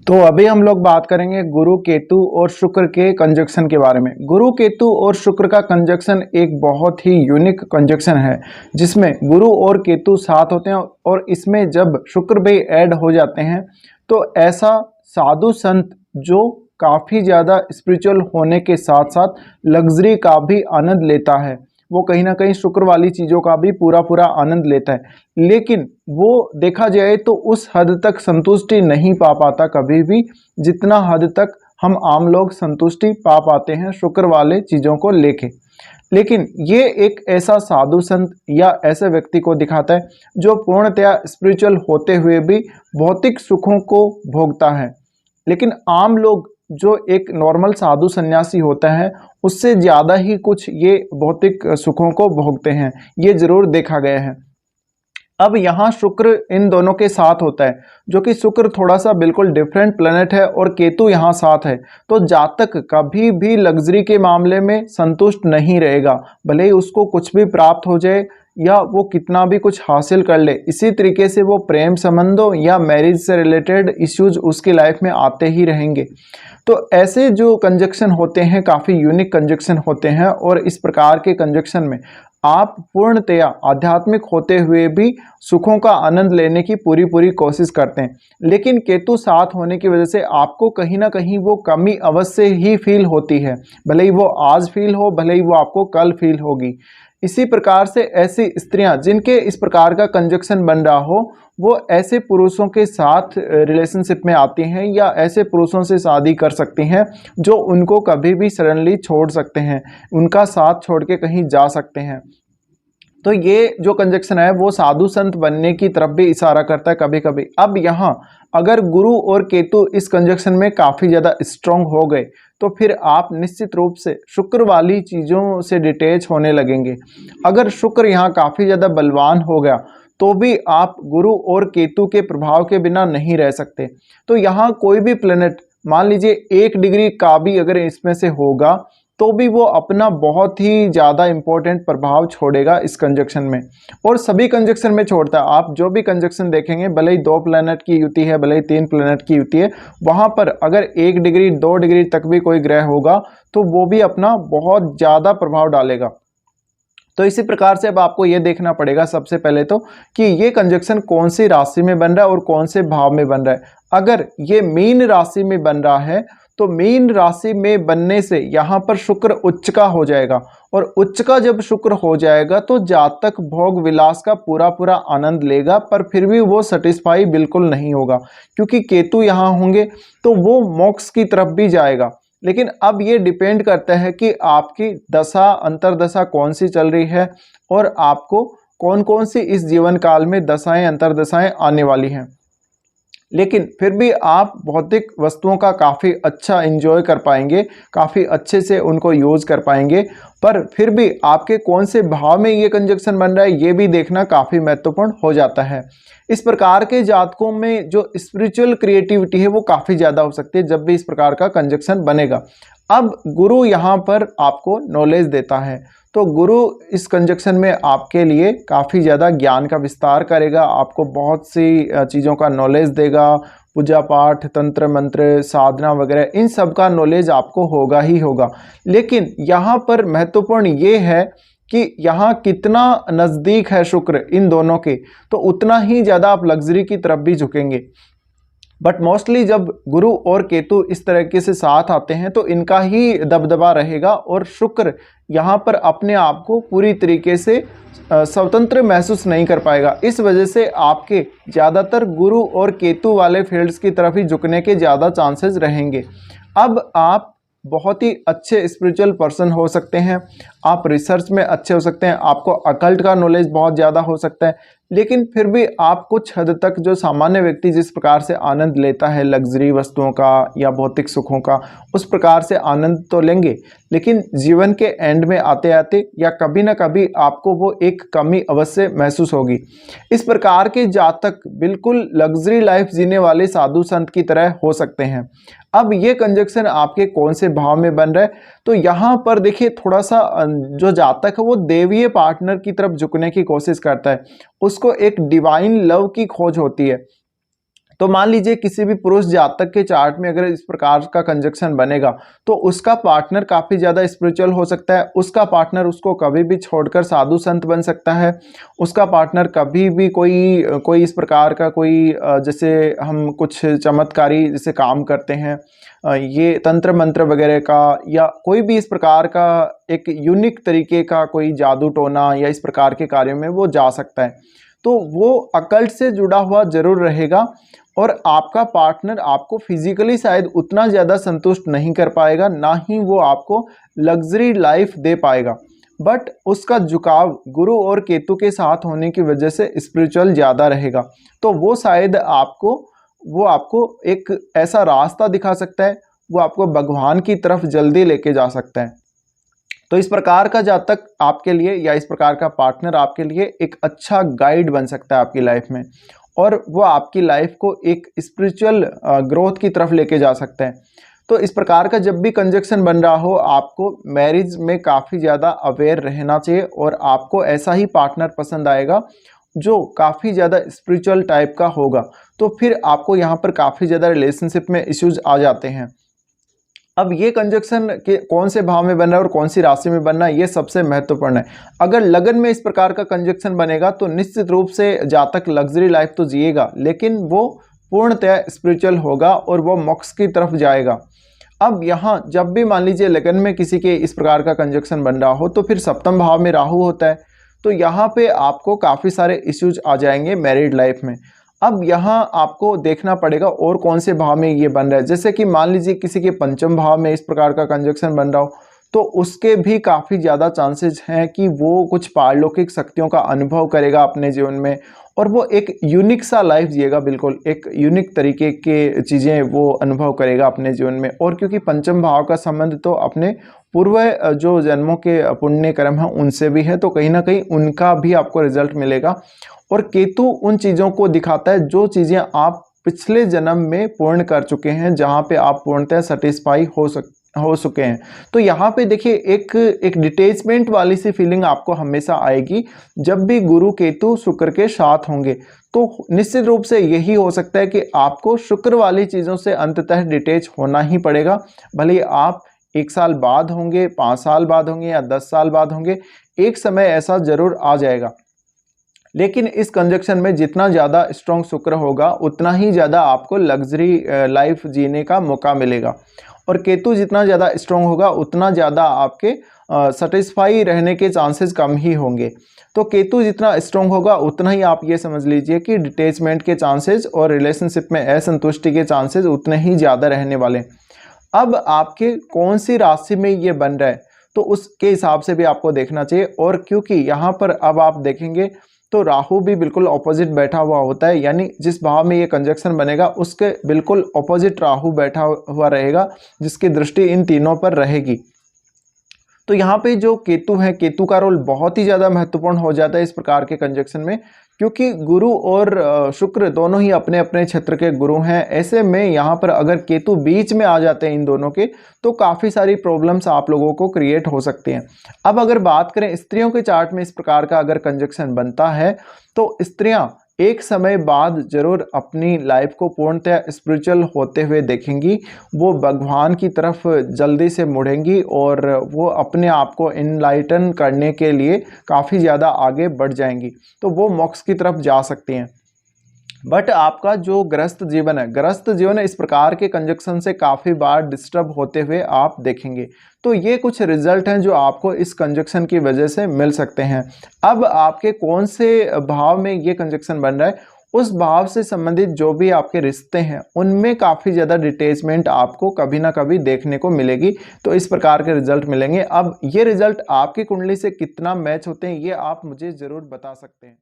तो अभी हम लोग बात करेंगे गुरु केतु और शुक्र के कंजक्शन के बारे में। गुरु केतु और शुक्र का कंजक्शन एक बहुत ही यूनिक कंजक्शन है, जिसमें गुरु और केतु साथ होते हैं और इसमें जब शुक्र भी ऐड हो जाते हैं तो ऐसा साधु संत जो काफ़ी ज़्यादा स्पिरिचुअल होने के साथ साथ लग्जरी का भी आनंद लेता है, वो कहीं ना कहीं शुक्र वाली चीज़ों का भी पूरा पूरा आनंद लेता है, लेकिन वो देखा जाए तो उस हद तक संतुष्टि नहीं पा पाता कभी भी, जितना हद तक हम आम लोग संतुष्टि पा पाते हैं शुक्र वाले चीज़ों को लेके। लेकिन ये एक ऐसा साधु संत या ऐसे व्यक्ति को दिखाता है जो पूर्णतया स्पिरिचुअल होते हुए भी भौतिक सुखों को भोगता है। लेकिन आम लोग जो एक नॉर्मल साधु सन्यासी होता है उससे ज़्यादा ही कुछ ये भौतिक सुखों को भोगते हैं, ये जरूर देखा गया है। अब यहाँ शुक्र इन दोनों के साथ होता है, जो कि शुक्र थोड़ा सा बिल्कुल डिफरेंट प्लेनेट है और केतु यहाँ साथ है, तो जातक कभी भी लग्जरी के मामले में संतुष्ट नहीं रहेगा, भले ही उसको कुछ भी प्राप्त हो जाए या वो कितना भी कुछ हासिल कर ले। इसी तरीके से वो प्रेम संबंधों या मैरिज से रिलेटेड इश्यूज उसकी लाइफ में आते ही रहेंगे। तो ऐसे जो कंजक्शन होते हैं काफ़ी यूनिक कंजक्शन होते हैं, और इस प्रकार के कंजक्शन में आप पूर्णतया आध्यात्मिक होते हुए भी सुखों का आनंद लेने की पूरी पूरी कोशिश करते हैं। लेकिन केतु साथ होने की वजह से आपको कहीं ना कहीं वो कमी अवश्य ही फील होती है, भले ही वो आज फील हो, भले ही वो आपको कल फील होगी। इसी प्रकार से ऐसी स्त्रियां जिनके इस प्रकार का कंजक्शन बन रहा हो, वो ऐसे पुरुषों के साथ रिलेशनशिप में आती हैं या ऐसे पुरुषों से शादी कर सकती हैं जो उनको कभी भी सडनली छोड़ सकते हैं, उनका साथ छोड़ के कहीं जा सकते हैं। तो ये जो कंजक्शन है वो साधु संत बनने की तरफ भी इशारा करता है कभी कभी। अब यहाँ अगर गुरु और केतु इस कंजक्शन में काफ़ी ज़्यादा स्ट्रॉन्ग हो गए तो फिर आप निश्चित रूप से शुक्र वाली चीज़ों से डिटेच होने लगेंगे। अगर शुक्र यहाँ काफ़ी ज़्यादा बलवान हो गया तो भी आप गुरु और केतु के प्रभाव के बिना नहीं रह सकते। तो यहाँ कोई भी प्लेनेट मान लीजिए 1 डिग्री का भी अगर इसमें से होगा तो भी वो अपना बहुत ही ज़्यादा इम्पोर्टेंट प्रभाव छोड़ेगा इस कंजक्शन में, और सभी कंजक्शन में छोड़ता है। आप जो भी कंजक्शन देखेंगे, भले ही 2 प्लैनेट की युति है, भले ही 3 प्लैनेट की युति है, वहाँ पर अगर 1 डिग्री 2 डिग्री तक भी कोई ग्रह होगा तो वो भी अपना बहुत ज़्यादा प्रभाव डालेगा। तो इसी प्रकार से अब आपको ये देखना पड़ेगा सबसे पहले तो कि ये कंजक्शन कौन सी राशि में बन रहा है और कौन से भाव में बन रहा है। अगर ये मीन राशि में बन रहा है तो मीन राशि में बनने से यहाँ पर शुक्र उच्च का हो जाएगा, और उच्च का जब शुक्र हो जाएगा तो जातक भोग विलास का पूरा पूरा आनंद लेगा, पर फिर भी वो सेटिस्फाई बिल्कुल नहीं होगा क्योंकि केतु यहाँ होंगे तो वो मोक्ष की तरफ भी जाएगा। लेकिन अब ये डिपेंड करता है कि आपकी दशा अंतरदशा कौन सी चल रही है और आपको कौन कौन सी इस जीवन काल में दशाएं अंतरदशाएं आने वाली हैं। लेकिन फिर भी आप भौतिक वस्तुओं का काफ़ी अच्छा एंजॉय कर पाएंगे, काफ़ी अच्छे से उनको यूज़ कर पाएंगे, पर फिर भी आपके कौन से भाव में ये कंजक्शन बन रहा है ये भी देखना काफ़ी महत्वपूर्ण हो जाता है। इस प्रकार के जातकों में जो स्पिरिचुअल क्रिएटिविटी है वो काफ़ी ज़्यादा हो सकती है जब भी इस प्रकार का कंजक्शन बनेगा। अब गुरु यहाँ पर आपको नॉलेज देता है, तो गुरु इस कंजक्शन में आपके लिए काफ़ी ज़्यादा ज्ञान का विस्तार करेगा, आपको बहुत सी चीज़ों का नॉलेज देगा, पूजा पाठ तंत्र मंत्र साधना वगैरह इन सब का नॉलेज आपको होगा ही होगा। लेकिन यहाँ पर महत्वपूर्ण ये है कि यहाँ कितना नज़दीक है शुक्र इन दोनों के, तो उतना ही ज़्यादा आप लग्जरी की तरफ भी झुकेंगे। बट मोस्टली जब गुरु और केतु इस तरीके से साथ आते हैं तो इनका ही दबदबा रहेगा, और शुक्र यहाँ पर अपने आप को पूरी तरीके से स्वतंत्र महसूस नहीं कर पाएगा। इस वजह से आपके ज़्यादातर गुरु और केतु वाले फील्ड्स की तरफ ही झुकने के ज़्यादा चांसेस रहेंगे। अब आप बहुत ही अच्छे स्पिरिचुअल पर्सन हो सकते हैं, आप रिसर्च में अच्छे हो सकते हैं, आपको अकल्ट का नॉलेज बहुत ज़्यादा हो सकता है, लेकिन फिर भी आप कुछ हद तक जो सामान्य व्यक्ति जिस प्रकार से आनंद लेता है लग्जरी वस्तुओं का या भौतिक सुखों का, उस प्रकार से आनंद तो लेंगे, लेकिन जीवन के एंड में आते आते या कभी ना कभी आपको वो एक कमी अवश्य महसूस होगी। इस प्रकार के जातक बिल्कुल लग्जरी लाइफ जीने वाले साधु संत की तरह हो सकते हैं। अब ये कंजक्शन आपके कौन से भाव में बन रहा है, तो यहाँ पर देखिए थोड़ा सा जो जातक है वो देवीय पार्टनर की तरफ झुकने की कोशिश करता है, उसको एक डिवाइन लव की खोज होती है। तो मान लीजिए किसी भी पुरुष जातक के चार्ट में अगर इस प्रकार का कंजक्शन बनेगा तो उसका पार्टनर काफ़ी ज़्यादा स्पिरिचुअल हो सकता है, उसका पार्टनर उसको कभी भी छोड़कर साधु संत बन सकता है, उसका पार्टनर कभी भी कोई इस प्रकार का जैसे हम कुछ चमत्कारी जैसे काम करते हैं, ये तंत्र मंत्र वगैरह का, या कोई भी इस प्रकार का एक यूनिक तरीके का कोई जादू टोना या इस प्रकार के कार्यों में वो जा सकता है। तो वो अकल्ट से जुड़ा हुआ जरूर रहेगा और आपका पार्टनर आपको फिजिकली शायद उतना ज़्यादा संतुष्ट नहीं कर पाएगा, ना ही वो आपको लग्जरी लाइफ दे पाएगा, बट उसका झुकाव गुरु और केतु के साथ होने की वजह से स्पिरिचुअल ज़्यादा रहेगा। तो वो शायद आपको एक ऐसा रास्ता दिखा सकता है, वो आपको भगवान की तरफ जल्दी लेके जा सकता है। तो इस प्रकार का जातक आपके लिए या इस प्रकार का पार्टनर आपके लिए एक अच्छा गाइड बन सकता है आपकी लाइफ में, और वो आपकी लाइफ को एक स्पिरिचुअल ग्रोथ की तरफ लेके जा सकता है। तो इस प्रकार का जब भी कंजक्शन बन रहा हो, आपको मैरिज में काफ़ी ज़्यादा अवेयर रहना चाहिए और आपको ऐसा ही पार्टनर पसंद आएगा जो काफ़ी ज़्यादा स्पिरिचुअल टाइप का होगा। तो फिर आपको यहाँ पर काफ़ी ज़्यादा रिलेशनशिप में इश्यूज आ जाते हैं। अब ये कंजक्शन के कौन से भाव में बन रहा है और कौन सी राशि में बनना है, ये सबसे महत्वपूर्ण है। अगर लगन में इस प्रकार का कंजक्शन बनेगा तो निश्चित रूप से जातक लग्जरी लाइफ तो जिएगा, लेकिन वो पूर्णतः स्पिरिचुअल होगा और वो मोक्ष की तरफ जाएगा। अब यहाँ जब भी मान लीजिए लगन में किसी के इस प्रकार का कंजक्शन बन रहा हो तो फिर सप्तम भाव में राहु होता है, तो यहाँ पे आपको काफ़ी सारे इश्यूज आ जाएंगे मैरिड लाइफ में। अब यहाँ आपको देखना पड़ेगा और कौन से भाव में ये बन रहा है। जैसे कि मान लीजिए किसी के पंचम भाव में इस प्रकार का कंजक्शन बन रहा हो तो उसके भी काफ़ी ज़्यादा चांसेस हैं कि वो कुछ पारलौकिक शक्तियों का अनुभव करेगा अपने जीवन में, और वो एक यूनिक सा लाइफ जिएगा, बिल्कुल एक यूनिक तरीके के चीज़ें वो अनुभव करेगा अपने जीवन में। और क्योंकि पंचम भाव का संबंध तो अपने पूर्व जो जन्मों के पुण्य कर्म हैं उनसे भी है, तो कहीं ना कहीं उनका भी आपको रिजल्ट मिलेगा। और केतु उन चीज़ों को दिखाता है जो चीज़ें आप पिछले जन्म में पूर्ण कर चुके हैं, जहाँ पे आप पूर्णतः सेटिस्फाई हो चुके हैं। तो यहाँ पे देखिए एक डिटैचमेंट वाली सी फीलिंग आपको हमेशा आएगी जब भी गुरु केतु शुक्र के साथ होंगे। तो निश्चित रूप से यही हो सकता है कि आपको शुक्र वाली चीज़ों से अंततः डिटैच होना ही पड़ेगा, भले आप 1 साल बाद होंगे, 5 साल बाद होंगे या 10 साल बाद होंगे, एक समय ऐसा जरूर आ जाएगा। लेकिन इस कंजक्शन में जितना ज़्यादा स्ट्रॉन्ग शुक्र होगा उतना ही ज़्यादा आपको लग्जरी लाइफ जीने का मौका मिलेगा, और केतु जितना ज़्यादा स्ट्रॉन्ग होगा उतना ज़्यादा आपके सेटिस्फाई रहने के चांसेस कम ही होंगे। तो केतु जितना स्ट्रॉन्ग होगा उतना ही आप ये समझ लीजिए कि डिटैचमेंट के चांसेस और रिलेशनशिप में असंतुष्टि के चांसेस उतने ही ज़्यादा रहने वाले। अब आपके कौन सी राशि में ये बन रहा है तो उसके हिसाब से भी आपको देखना चाहिए। और क्योंकि यहाँ पर अब आप देखेंगे तो राहु भी बिल्कुल ऑपोजिट बैठा हुआ होता है, यानी जिस भाव में ये कंजक्शन बनेगा उसके बिल्कुल ऑपोजिट राहु बैठा हुआ रहेगा, जिसकी दृष्टि इन तीनों पर रहेगी। तो यहाँ पे जो केतु है, केतु का रोल बहुत ही ज़्यादा महत्वपूर्ण हो जाता है इस प्रकार के कंजक्शन में, क्योंकि गुरु और शुक्र दोनों ही अपने अपने क्षेत्र के गुरु हैं। ऐसे में यहाँ पर अगर केतु बीच में आ जाते हैं इन दोनों के, तो काफ़ी सारी प्रॉब्लम्स आप लोगों को क्रिएट हो सकती हैं। अब अगर बात करें स्त्रियों के चार्ट में इस प्रकार का अगर कंजक्शन बनता है तो स्त्रियां एक समय बाद जरूर अपनी लाइफ को पूर्णतः स्पिरिचुअल होते हुए देखेंगी, वो भगवान की तरफ जल्दी से मुड़ेंगी और वो अपने आप को इनलाइटन करने के लिए काफ़ी ज़्यादा आगे बढ़ जाएंगी, तो वो मोक्ष की तरफ जा सकती हैं। बट आपका जो गृहस्थ जीवन है इस प्रकार के कंजक्शन से काफ़ी बार डिस्टर्ब होते हुए आप देखेंगे। तो ये कुछ रिजल्ट हैं जो आपको इस कंजक्शन की वजह से मिल सकते हैं। अब आपके कौन से भाव में ये कंजक्शन बन रहा है, उस भाव से संबंधित जो भी आपके रिश्ते हैं उनमें काफ़ी ज़्यादा डिटैचमेंट आपको कभी ना कभी देखने को मिलेगी। तो इस प्रकार के रिजल्ट मिलेंगे। अब ये रिजल्ट आपकी कुंडली से कितना मैच होते हैं ये आप मुझे ज़रूर बता सकते हैं।